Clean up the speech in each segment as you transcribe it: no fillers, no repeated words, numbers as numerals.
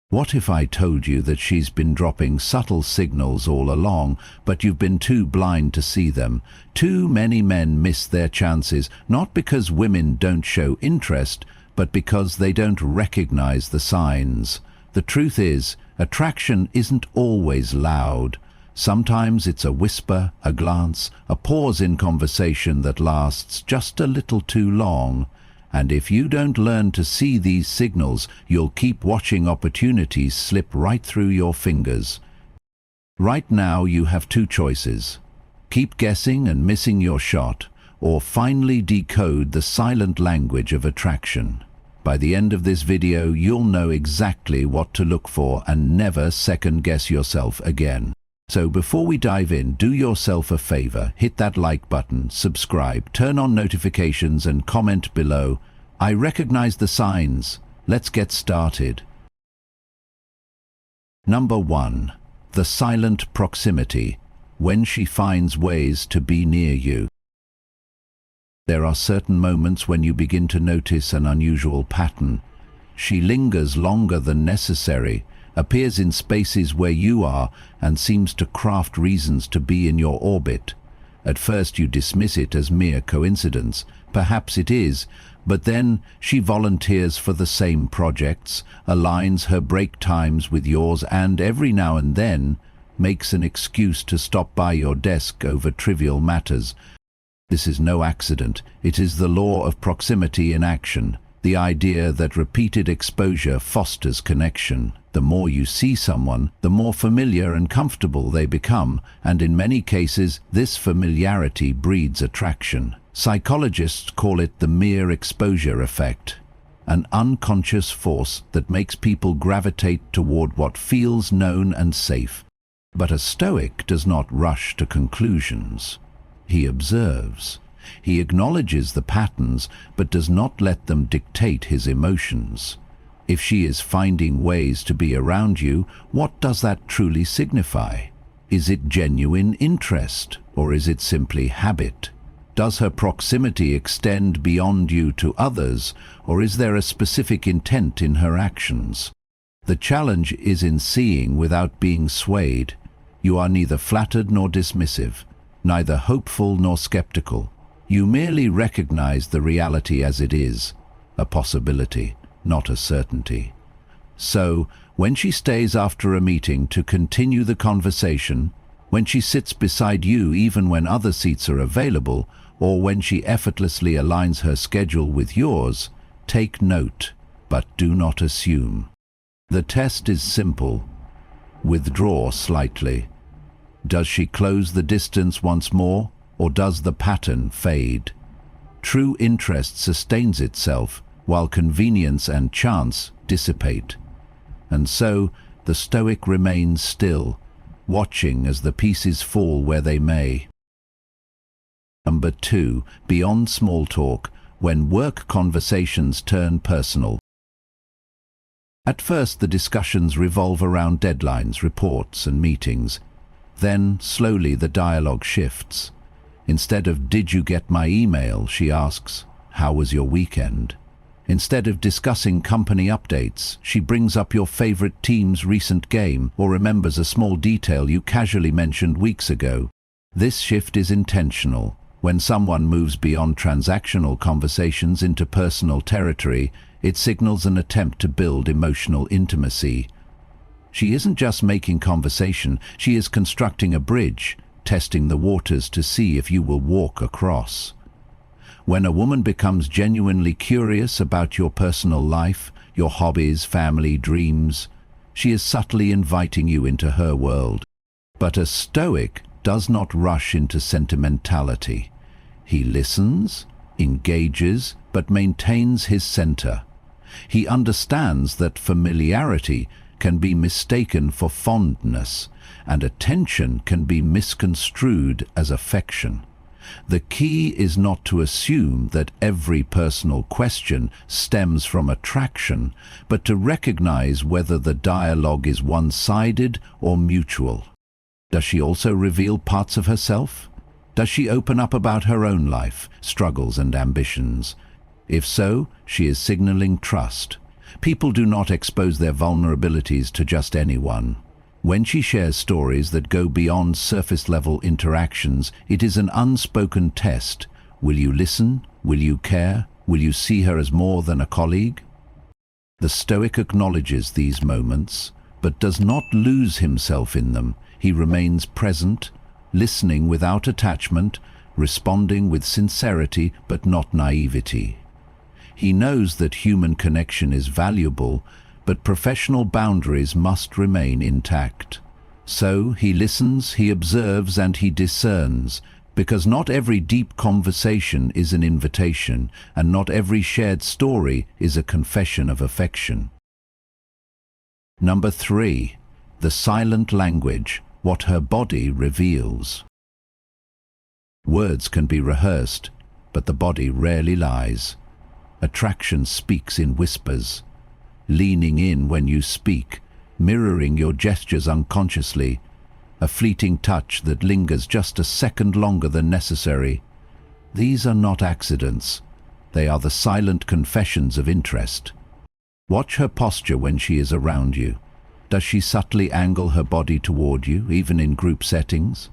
What if I told you that she's been dropping subtle signals all along, but you've been too blind to see them? Too many men miss their chances, not because women don't show interest, but because they don't recognize the signs. The truth is, attraction isn't always loud. Sometimes it's a whisper, a glance, a pause in conversation that lasts just a little too long. And if you don't learn to see these signals, you'll keep watching opportunities slip right through your fingers. Right now you have two choices. Keep guessing and missing your shot, or finally decode the silent language of attraction. By the end of this video, you'll know exactly what to look for and never second-guess yourself again. So before we dive in, do yourself a favor, hit that like button, subscribe, turn on notifications and comment below. I recognize the signs. Let's get started. Number 1. The silent proximity, when she finds ways to be near you. There are certain moments when you begin to notice an unusual pattern. She lingers longer than necessary, appears in spaces where you are, and seems to craft reasons to be in your orbit. At first you dismiss it as mere coincidence. Perhaps it is, but then she volunteers for the same projects, aligns her break times with yours, and every now and then makes an excuse to stop by your desk over trivial matters. This is no accident. It is the law of proximity in action. The idea that repeated exposure fosters connection. The more you see someone, the more familiar and comfortable they become, and in many cases, this familiarity breeds attraction. Psychologists call it the mere exposure effect, an unconscious force that makes people gravitate toward what feels known and safe. But a Stoic does not rush to conclusions. He observes. He acknowledges the patterns, but does not let them dictate his emotions. If she is finding ways to be around you, what does that truly signify? Is it genuine interest, or is it simply habit? Does her proximity extend beyond you to others, or is there a specific intent in her actions? The challenge is in seeing without being swayed. You are neither flattered nor dismissive, neither hopeful nor skeptical. You merely recognize the reality as it is, a possibility, not a certainty. So, when she stays after a meeting to continue the conversation, when she sits beside you even when other seats are available, or when she effortlessly aligns her schedule with yours, take note, but do not assume. The test is simple. Withdraw slightly. Does she close the distance once more, or does the pattern fade? True interest sustains itself, while convenience and chance dissipate. And so, the Stoic remains still, watching as the pieces fall where they may. Number 2. Beyond small talk, when work conversations turn personal. At first, the discussions revolve around deadlines, reports, and meetings. Then, slowly, the dialogue shifts. Instead of "Did you get my email?" she asks, "How was your weekend?" Instead of discussing company updates, she brings up your favorite team's recent game or remembers a small detail you casually mentioned weeks ago. This shift is intentional. When someone moves beyond transactional conversations into personal territory, it signals an attempt to build emotional intimacy. She isn't just making conversation, she is constructing a bridge, testing the waters to see if you will walk across. When a woman becomes genuinely curious about your personal life, your hobbies, family, dreams, she is subtly inviting you into her world. But a Stoic does not rush into sentimentality. He listens, engages, but maintains his center. He understands that familiarity can be mistaken for fondness, and attention can be misconstrued as affection. The key is not to assume that every personal question stems from attraction, but to recognize whether the dialogue is one-sided or mutual. Does she also reveal parts of herself? Does she open up about her own life, struggles and ambitions? If so, she is signaling trust. People do not expose their vulnerabilities to just anyone. When she shares stories that go beyond surface-level interactions, it is an unspoken test. Will you listen? Will you care? Will you see her as more than a colleague? The Stoic acknowledges these moments, but does not lose himself in them. He remains present, listening without attachment, responding with sincerity but not naivety. He knows that human connection is valuable, but professional boundaries must remain intact. So he listens, he observes, and he discerns, because not every deep conversation is an invitation, and not every shared story is a confession of affection. Number 3. The silent language, what her body reveals. Words can be rehearsed, but the body rarely lies. Attraction speaks in whispers, leaning in when you speak, mirroring your gestures unconsciously, a fleeting touch that lingers just a second longer than necessary. These are not accidents. They are the silent confessions of interest. Watch her posture when she is around you. Does she subtly angle her body toward you, even in group settings?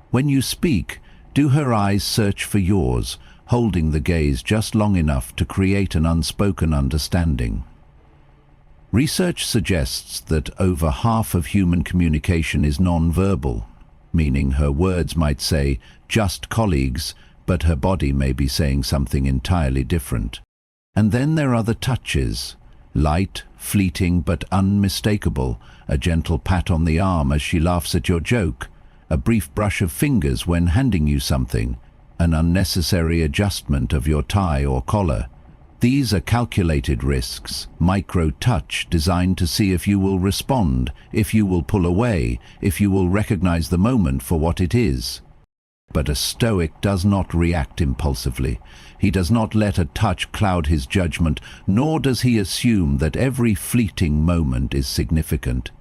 When you speak, do her eyes search for yours, holding the gaze just long enough to create an unspoken understanding? Research suggests that over half of human communication is non-verbal, meaning her words might say, "just colleagues," but her body may be saying something entirely different. And then there are the touches, light, fleeting but unmistakable, a gentle pat on the arm as she laughs at your joke, a brief brush of fingers when handing you something, an unnecessary adjustment of your tie or collar. These are calculated risks, micro-touch designed to see if you will respond, if you will pull away, if you will recognize the moment for what it is. But a Stoic does not react impulsively. He does not let a touch cloud his judgment, nor does he assume that every fleeting moment is significant.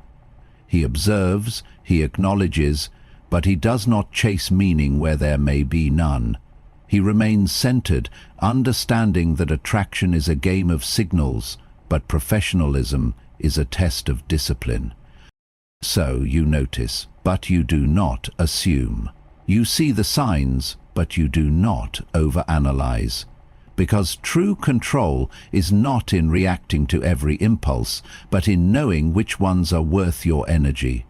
He observes, he acknowledges, but he does not chase meaning where there may be none. He remains centered, understanding that attraction is a game of signals, but professionalism is a test of discipline. So you notice, but you do not assume. You see the signs, but you do not overanalyze. Because true control is not in reacting to every impulse, but in knowing which ones are worth your energy.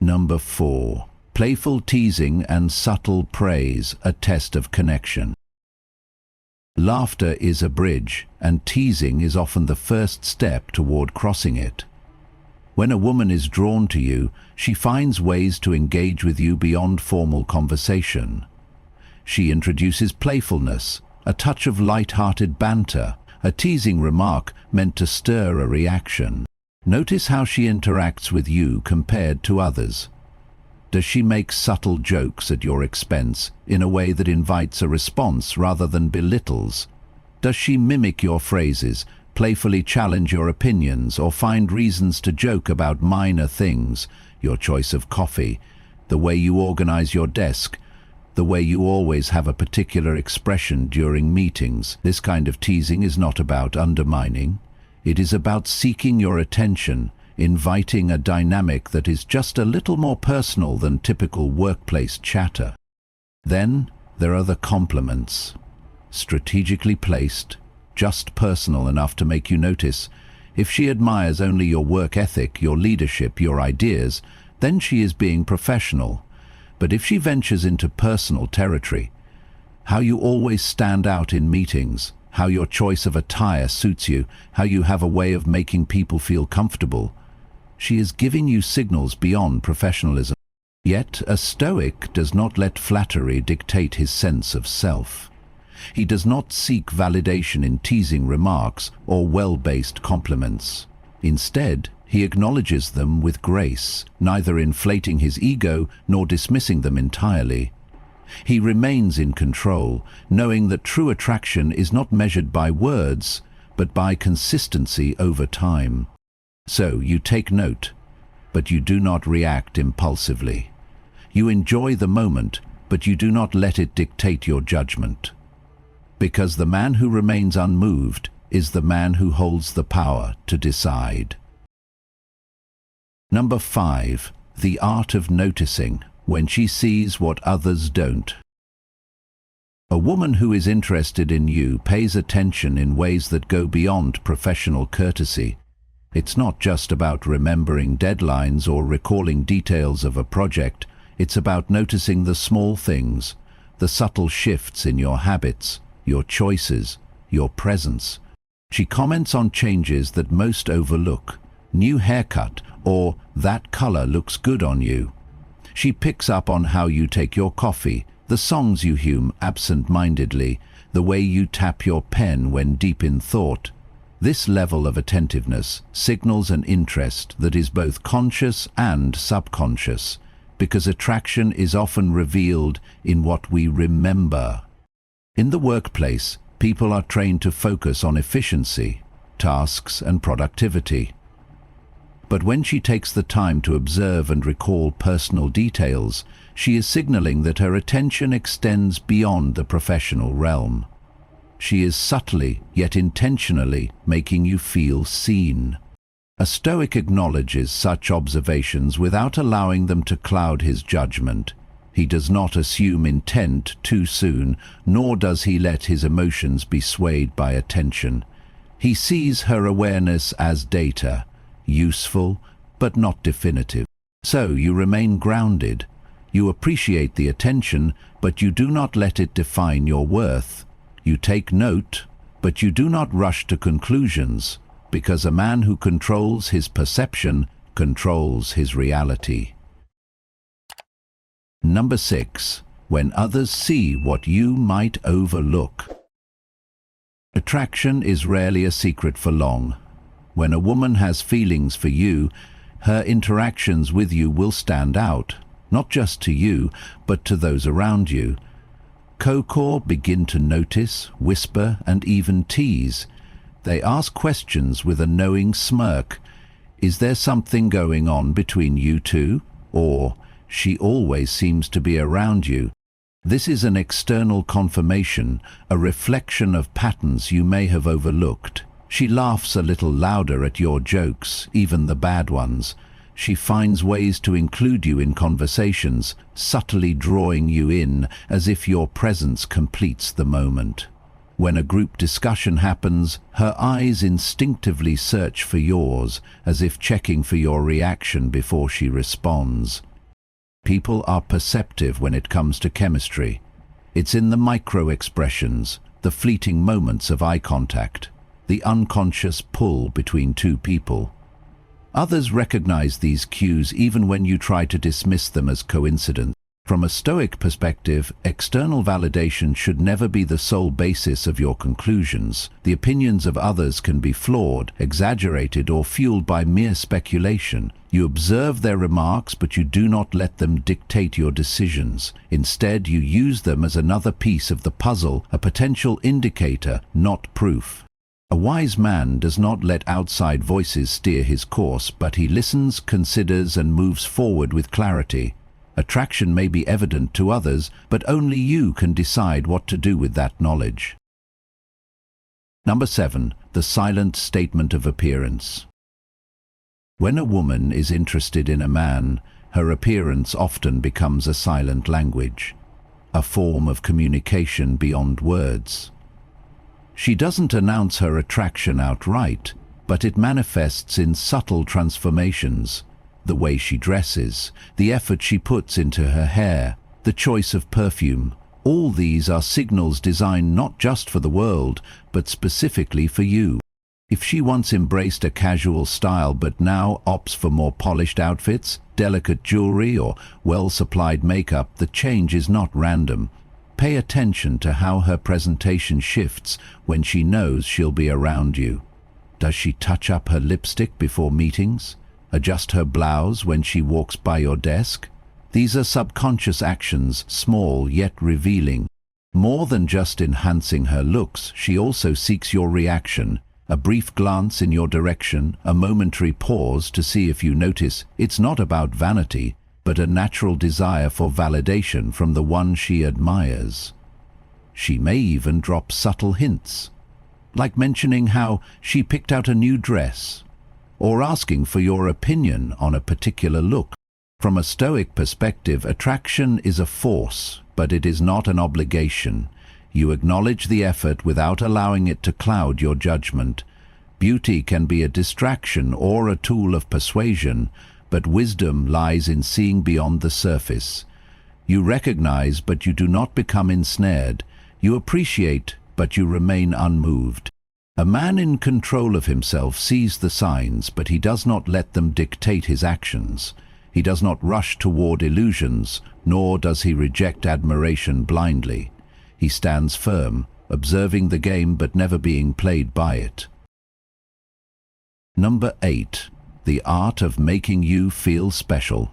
Number 4. Playful teasing and subtle praise, a test of connection. Laughter is a bridge, and teasing is often the first step toward crossing it. When a woman is drawn to you, she finds ways to engage with you beyond formal conversation. She introduces playfulness, a touch of light-hearted banter, a teasing remark meant to stir a reaction. Notice how she interacts with you compared to others. Does she make subtle jokes at your expense in a way that invites a response rather than belittles? Does she mimic your phrases, playfully challenge your opinions, or find reasons to joke about minor things, your choice of coffee, the way you organize your desk, the way you always have a particular expression during meetings? This kind of teasing is not about undermining. It is about seeking your attention, inviting a dynamic that is just a little more personal than typical workplace chatter. Then there are the compliments. Strategically placed, just personal enough to make you notice. If she admires only your work ethic, your leadership, your ideas, then she is being professional. But if she ventures into personal territory, how you always stand out in meetings, how your choice of attire suits you, how you have a way of making people feel comfortable, she is giving you signals beyond professionalism. Yet a Stoic does not let flattery dictate his sense of self. He does not seek validation in teasing remarks or well-based compliments. Instead, he acknowledges them with grace, neither inflating his ego nor dismissing them entirely. He remains in control, knowing that true attraction is not measured by words, but by consistency over time. So you take note, but you do not react impulsively. You enjoy the moment, but you do not let it dictate your judgment. Because the man who remains unmoved is the man who holds the power to decide. Number 5. The art of noticing when she sees what others don't. A woman who is interested in you pays attention in ways that go beyond professional courtesy. It's not just about remembering deadlines or recalling details of a project. It's about noticing the small things, the subtle shifts in your habits, your choices, your presence. She comments on changes that most overlook. New haircut, or that color looks good on you. She picks up on how you take your coffee, the songs you hum absent-mindedly, the way you tap your pen when deep in thought. This level of attentiveness signals an interest that is both conscious and subconscious, because attraction is often revealed in what we remember. In the workplace, people are trained to focus on efficiency, tasks, and productivity. But when she takes the time to observe and recall personal details, she is signaling that her attention extends beyond the professional realm. She is subtly, yet intentionally, making you feel seen. A Stoic acknowledges such observations without allowing them to cloud his judgment. He does not assume intent too soon, nor does he let his emotions be swayed by attention. He sees her awareness as data, useful but not definitive. So you remain grounded. You appreciate the attention, but you do not let it define your worth. You take note, but you do not rush to conclusions, because a man who controls his perception controls his reality. Number 6. When others see what you might overlook. Attraction is rarely a secret for long. When a woman has feelings for you, her interactions with you will stand out, not just to you, but to those around you. Co-core begin to notice, whisper, and even tease. They ask questions with a knowing smirk. Is there something going on between you two? Or, she always seems to be around you. This is an external confirmation, a reflection of patterns you may have overlooked. She laughs a little louder at your jokes, even the bad ones. She finds ways to include you in conversations, subtly drawing you in as if your presence completes the moment. When a group discussion happens, her eyes instinctively search for yours, as if checking for your reaction before she responds. People are perceptive when it comes to chemistry. It's in the micro-expressions, the fleeting moments of eye contact, the unconscious pull between two people. Others recognize these cues even when you try to dismiss them as coincidence. From a Stoic perspective, external validation should never be the sole basis of your conclusions. The opinions of others can be flawed, exaggerated, or fueled by mere speculation. You observe their remarks, but you do not let them dictate your decisions. Instead, you use them as another piece of the puzzle, a potential indicator, not proof. A wise man does not let outside voices steer his course, but he listens, considers, and moves forward with clarity. Attraction may be evident to others, but only you can decide what to do with that knowledge. Number 7. The silent statement of appearance. When a woman is interested in a man, her appearance often becomes a silent language, a form of communication beyond words. She doesn't announce her attraction outright, but it manifests in subtle transformations. The way she dresses, the effort she puts into her hair, the choice of perfume, all these are signals designed not just for the world, but specifically for you. If she once embraced a casual style but now opts for more polished outfits, delicate jewelry, or well-supplied makeup, the change is not random. Pay attention to how her presentation shifts when she knows she'll be around you. Does she touch up her lipstick before meetings? Adjust her blouse when she walks by your desk? These are subconscious actions, small yet revealing. More than just enhancing her looks, she also seeks your reaction. A brief glance in your direction, a momentary pause to see if you notice. It's not about vanity, but a natural desire for validation from the one she admires. She may even drop subtle hints. like mentioning how she picked out a new dress, or asking for your opinion on a particular look. From a Stoic perspective, attraction is a force, but it is not an obligation. You acknowledge the effort without allowing it to cloud your judgment. Beauty can be a distraction or a tool of persuasion, but wisdom lies in seeing beyond the surface. You recognize, but you do not become ensnared. You appreciate, but you remain unmoved. A man in control of himself sees the signs, but he does not let them dictate his actions. He does not rush toward illusions, nor does he reject admiration blindly. He stands firm, observing the game but never being played by it. Number 8. The art of making you feel special.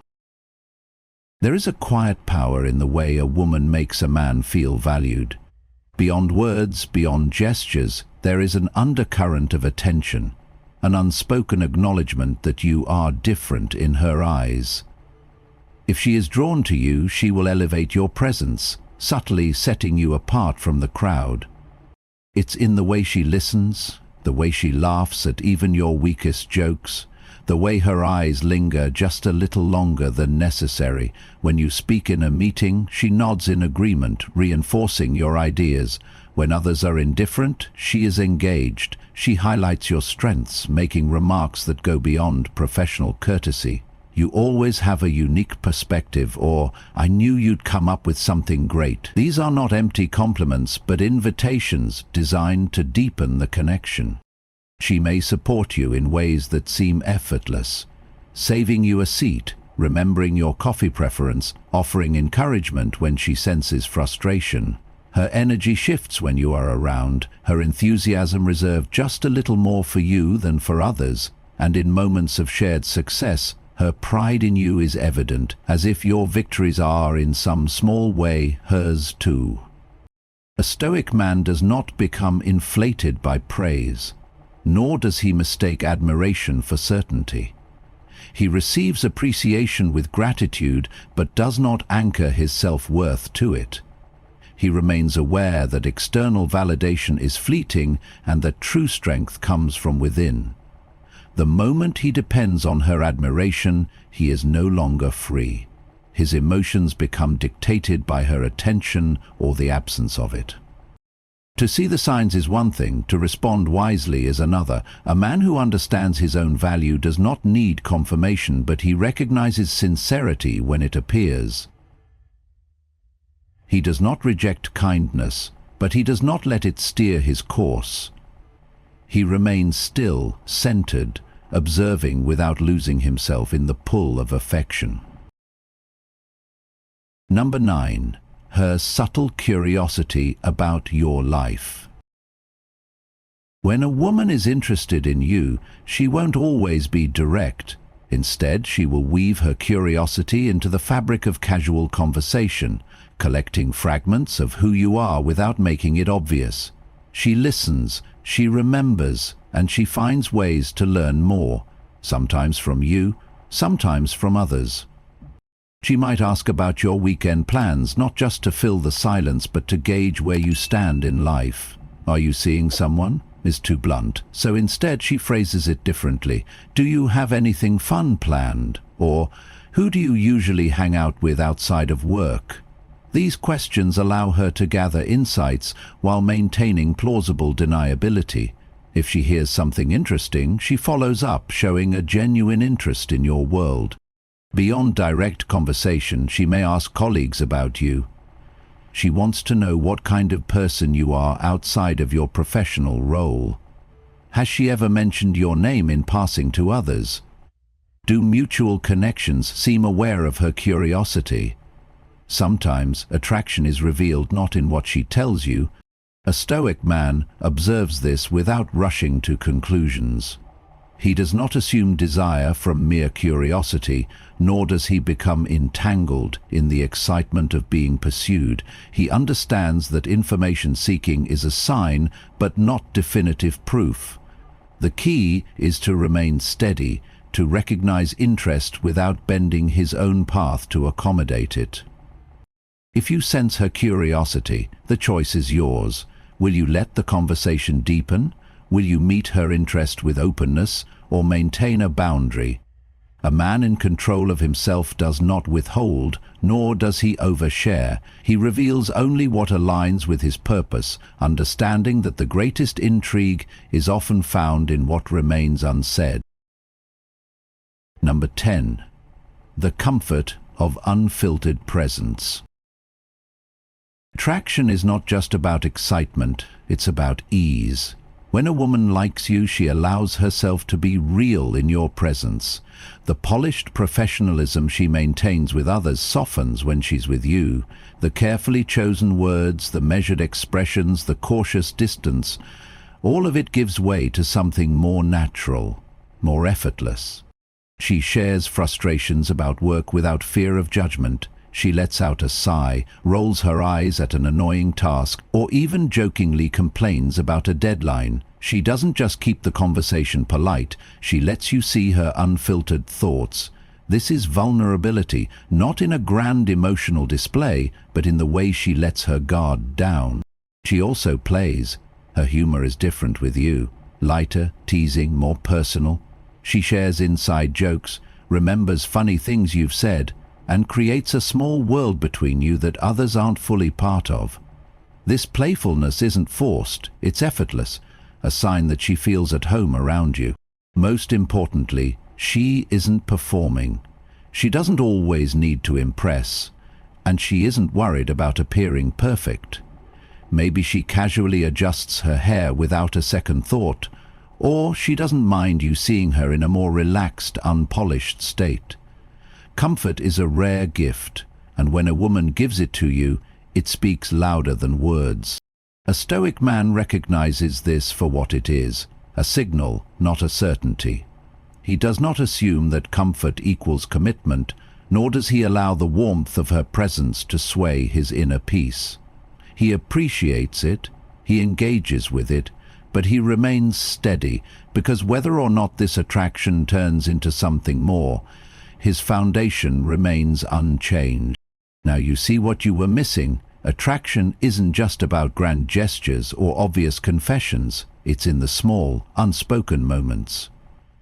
There is a quiet power in the way a woman makes a man feel valued. Beyond words, beyond gestures, there is an undercurrent of attention, an unspoken acknowledgement that you are different in her eyes. If she is drawn to you, she will elevate your presence, subtly setting you apart from the crowd. It's in the way she listens, the way she laughs at even your weakest jokes, the way her eyes linger just a little longer than necessary. When you speak in a meeting, she nods in agreement, reinforcing your ideas. When others are indifferent, she is engaged. She highlights your strengths, making remarks that go beyond professional courtesy. You always have a unique perspective, or I knew you'd come up with something great. These are not empty compliments, but invitations designed to deepen the connection. She may support you in ways that seem effortless, saving you a seat, remembering your coffee preference, offering encouragement when she senses frustration. Her energy shifts when you are around, her enthusiasm reserved just a little more for you than for others, and in moments of shared success, her pride in you is evident, as if your victories are in some small way hers too. A Stoic man does not become inflated by praise, nor does he mistake admiration for certainty. He receives appreciation with gratitude, but does not anchor his self-worth to it. He remains aware that external validation is fleeting and that true strength comes from within. The moment he depends on her admiration, he is no longer free. His emotions become dictated by her attention or the absence of it. To see the signs is one thing, to respond wisely is another. A man who understands his own value does not need confirmation, but he recognizes sincerity when it appears. He does not reject kindness, but he does not let it steer his course. He remains still, centered, observing without losing himself in the pull of affection. Number 9. Her subtle curiosity about your life. When a woman is interested in you, she won't always be direct. Instead, she will weave her curiosity into the fabric of casual conversation, collecting fragments of who you are without making it obvious. She listens, she remembers, and she finds ways to learn more, sometimes from you, sometimes from others. She might ask about your weekend plans, not just to fill the silence, but to gauge where you stand in life. Are you seeing someone? Is too blunt, so instead she phrases it differently. Do you have anything fun planned? Or, who do you usually hang out with outside of work? These questions allow her to gather insights while maintaining plausible deniability. If she hears something interesting, she follows up, showing a genuine interest in your world. Beyond direct conversation, she may ask colleagues about you. She wants to know what kind of person you are outside of your professional role. Has she ever mentioned your name in passing to others? Do mutual connections seem aware of her curiosity? Sometimes attraction is revealed not in what she tells you. A Stoic man observes this without rushing to conclusions. He does not assume desire from mere curiosity, nor does he become entangled in the excitement of being pursued. He understands that information seeking is a sign, but not definitive proof. The key is to remain steady, to recognize interest without bending his own path to accommodate it. If you sense her curiosity, the choice is yours. Will you let the conversation deepen? Will you meet her interest with openness or maintain a boundary? A man in control of himself does not withhold, nor does he overshare. He reveals only what aligns with his purpose, understanding that the greatest intrigue is often found in what remains unsaid. Number 10. The comfort of unfiltered presence. Attraction is not just about excitement, it's about ease. When a woman likes you, she allows herself to be real in your presence. The polished professionalism she maintains with others softens when she's with you. The carefully chosen words, the measured expressions, the cautious distance, all of it gives way to something more natural, more effortless. She shares frustrations about work without fear of judgment. She lets out a sigh, rolls her eyes at an annoying task, or even jokingly complains about a deadline. She doesn't just keep the conversation polite, she lets you see her unfiltered thoughts. This is vulnerability, not in a grand emotional display, but in the way she lets her guard down. She also plays. Her humor is different with you. Lighter, teasing, more personal. She shares inside jokes, remembers funny things you've said, and creates a small world between you that others aren't fully part of. This playfulness isn't forced, it's effortless, a sign that she feels at home around you. Most importantly, she isn't performing. She doesn't always need to impress, and she isn't worried about appearing perfect. Maybe she casually adjusts her hair without a second thought, or she doesn't mind you seeing her in a more relaxed, unpolished state. Comfort is a rare gift, and when a woman gives it to you, it speaks louder than words. A Stoic man recognizes this for what it is, a signal, not a certainty. He does not assume that comfort equals commitment, nor does he allow the warmth of her presence to sway his inner peace. He appreciates it, he engages with it, but he remains steady, because whether or not this attraction turns into something more, his foundation remains unchanged. Now you see what you were missing. Attraction isn't just about grand gestures or obvious confessions. It's in the small, unspoken moments.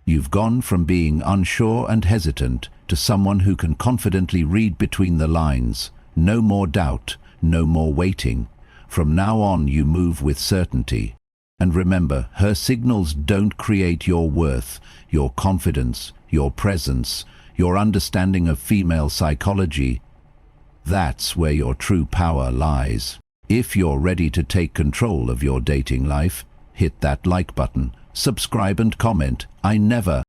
You've gone from being unsure and hesitant to someone who can confidently read between the lines. No more doubt, no more waiting. From now on you move with certainty. And remember, her signals don't create your worth, your confidence, your presence, your understanding of female psychology. That's where your true power lies. If you're ready to take control of your dating life, hit that like button, subscribe and comment. I never